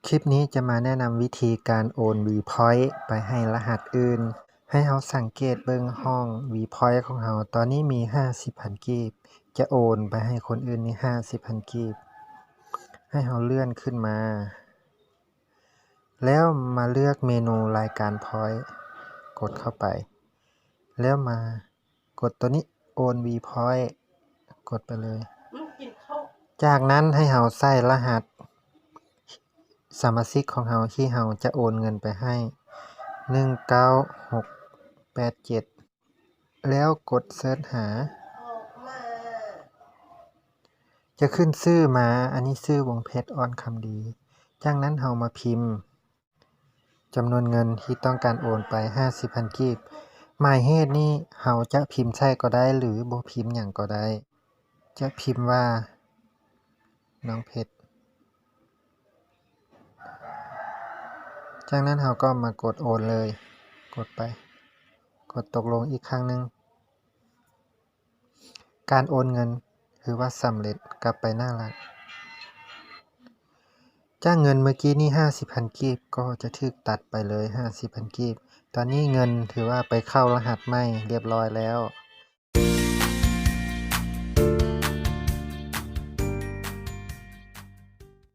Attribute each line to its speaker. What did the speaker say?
Speaker 1: คลิปนี้จะมาแนะนำวิธีการโอน Vpoint ไปให้รหัสอื่น ให้เราสังเกตเบิ่งห้อง Vpoint ของเราตอนนี้มี 50,000 กีบ จะโอนไปให้คนอื่นนี่ 50,000 กีบ ให้เราเลื่อนขึ้นมา แล้วมาเลือกเมนูรายการ Point กดเข้าไป แล้วมากดตัวนี้โอน Vpoint กดไปเลย จากนั้นให้เราใส่รหัสสมาชิกของเราที่เราจะโอนเงินไปให้ 19687 แล้วกดเสิร์ชหา จะขึ้นชื่อมา อันนี้ชื่อวงเพชร อ่อนคำดี จากนั้นเรามาพิมพ์จำนวนเงินที่ต้องการโอนไป 50,000 กีบ หมายเหตุนี้เราจะพิมพ์ใช่ก็ได้หรือบ่พิมพ์หยังก็ได้ จะพิมพ์ว่าน้องเพชร จากนั้นเราก็มากดโอนเลย กดไป กดตกลงอีกครั้งหนึ่ง การโอนเงินถือว่าสำเร็จกลับไปหน้าหลัก จากเงินเมื่อกี้นี้ 50,000 กีบก็จะถูกตัดไปเลย 50,000 กีบ ตอนนี้เงินถือว่าไปเข้ารหัสใหม่เรียบร้อยแล้ว